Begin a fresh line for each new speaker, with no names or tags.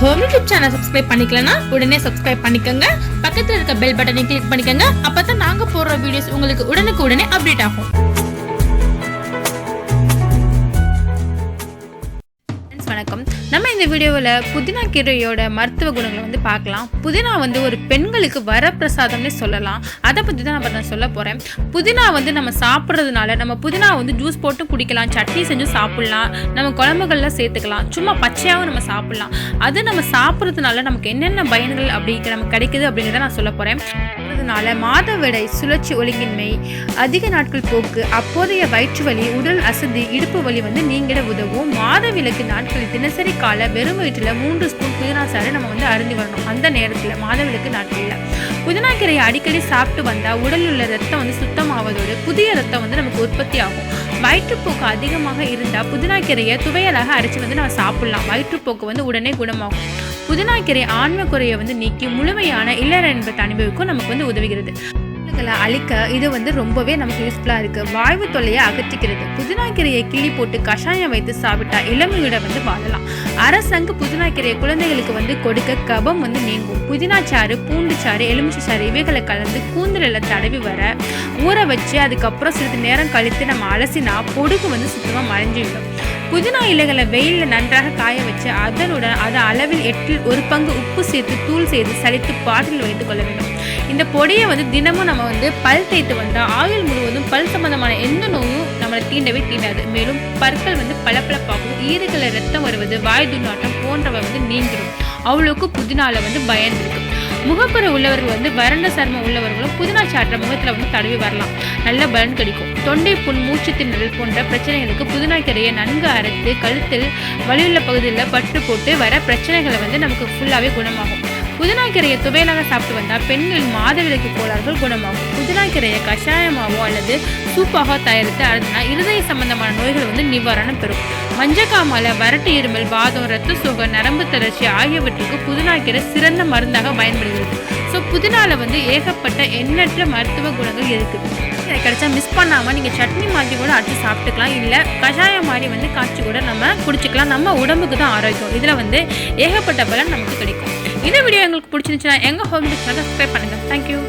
Home YouTube channel subscribe பண்ணிக்கலனா உடனே subscribe பண்ணிக்கோங்க. பக்கத்துல இருக்க பெல் பட்டனை கிளிக் பண்ணிக்கோங்க. அப்பதான் நாங்க போடுற வீடியோஸ் உங்களுக்கு உடனுக்குடனே அப்டேட் ஆகும். வணக்கம். நம்ம இந்த வீடியோவில் புதினா கீரையோட மருத்துவ குணங்களை பார்க்கலாம். புதினா ஒரு பெண்களுக்கு வரப்பிரசாதம்னே சொல்லலாம். அதை பற்றி தான் நான் சொல்ல போகிறேன். புதினா நம்ம சாப்பிட்றதுனால நம்ம புதினா ஜூஸ் போட்டு குடிக்கலாம், சட்னி செஞ்சு சாப்பிட்லாம், நம்ம குழம்புகளில் சேர்த்துக்கலாம், சும்மா பச்சையாகவும் நம்ம சாப்பிட்லாம். அது நம்ம சாப்பிட்றதுனால நமக்கு என்னென்ன பயன்கள் நமக்கு கிடைக்குது அப்படிங்கிறத நான் சொல்ல போகிறேன். அதனால மாதவிடை, சுழற்சி ஒழுங்கின்மை, அதிக நாட்கள் போக்கு, அப்போதைய வயிற்று வலி, உடல் அசதி, இடுப்பு வலி நீங்கிட உதவும். மாதவிலக்கு நாட்களில் தினசரி கால வெறும் வயிற்றுல 3 ஸ்பூன் புதினா சாறு நம்ம அருந்தி வரணும். அந்த நேரத்தில் மாதவிலக்கு நாட்களில் புதினா கீரையை அடிக்கடி சாப்பிட்டு வந்தால் உடலில் உள்ள ரத்தம் சுத்தமாவதோடு புதிய ரத்தம் நமக்கு உற்பத்தி ஆகும். வயிற்றுப்போக்கு அதிகமாக இருந்தால் புதினா கீரையை துவையலாக அரைச்சி நம்ம சாப்பிடலாம். வயிற்றுப்போக்கு உடனே குணமாகும். புதினா கீரை ஆன்ம குறையை நீக்கி முழுமையான இல்லற இன்பத்தை அனுபவிக்கும் நமக்கு உதவுகிறது. அழிக்க இது ரொம்பவே நமக்கு யூஸ்ஃபுல்லாக இருக்குது. வாய்வு தொல்லையை அகற்றிக்கிறது. புதினா கீரையை கிள்ளி போட்டு கஷாயம் வைத்து சாப்பிட்டா இளமையோட வாழலாம். அரசங்கு புதினா கீரையை குழந்தைகளுக்கு கொடுக்க கபம் நீங்கும். புதினா சாறு, பூண்டு சாறு, எலுமிச்சை சாறு இவைகளை கலந்து கூந்தலில் தடவி வர ஊற வச்சு அதுக்கப்புறம் சிறிது நேரம் கழித்து நம்ம அலசினா பொடுகு சுத்தமாக மறைஞ்சிடும். புதினா இலைகளை வெயிலில் நன்றாக காய வச்சு அதனுடன் அதை அளவில் 8 1 பங்கு உப்பு சேர்த்து தூள் செய்து சலித்து பாட்டில் வைத்துக் கொள்ள வேண்டும். இந்த பொடியை தினமும் நம்ம பல் தேய்த்து வந்தால் ஆயுள் முழுவதும் பல் சம்பந்தமான எந்த நோயும் நம்மளை தீண்டவே தீண்டாது. மேலும் பற்கள் பளபளப்பாகும், ஈறுகளில் ரத்தம் வருவது, வாய் துர்நாற்றம் போன்றவை நீங்கிடும். அவ்வளோக்கு புதினால பயன் இருக்கு. முகப்பரு உள்ளவர்கள் வறண்ட சர்மம் உள்ளவர்களும் புதினா சாற்ற முகத்தில் தடவி வரலாம். நல்ல பலன் கிடைக்கும். தொண்டை புண், மூச்சு திணறல் போன்ற பிரச்சனைகளுக்கு புதினா கீரையை நன்கு அரைத்து கழுத்தில் வலியுள்ள பகுதியில் பட்டு போட்டு வர பிரச்சனைகளை நமக்கு ஃபுல்லாகவே குணமாகும். புதினா கீரையை துவையலாக சாப்பிட்டு வந்தால் பெண்களின் மாதவிலக்கு கோளாறுகள் குணமாகும். புதினா கீரையை கஷாயமாகவோ அல்லது சூப்பாக தயாரித்து அருந்தினா இருதய சம்பந்தமான நோய்கள் நிவாரணம் பெறும். மஞ்சக்காமால, வறட்டு இருமல், வாதம், இரத்த சோகை, நரம்பு தளர்ச்சி ஆகியவற்றுக்கு புதினா கீரை சிறந்த மருந்தாக பயன்படுகிறது. ஸோ புதினால ஏகப்பட்ட எண்ணற்ற மருத்துவ குணங்கள் இருக்குது. கிடைச்சா மிஸ் பண்ணாமல் நீங்கள் சட்னி மாதிரி கூட அரைச்சி சாப்பிட்டுக்கலாம். இல்லை கஷாயம் மாதிரி காய்ச்சி கூட நம்ம குடிச்சிக்கலாம். நம்ம உடம்புக்கு தான் ஆரோக்கியம். இதில் ஏகப்பட்ட பலன் நமக்கு கிடைக்கும். இந்த வீடியோ உங்களுக்கு பிடிச்சிருந்துச்சுன்னா எங்கள் ஹோம் டிஷ் சப்ஸ்கிரைப் பண்ணுங்கள். தேங்க்யூ.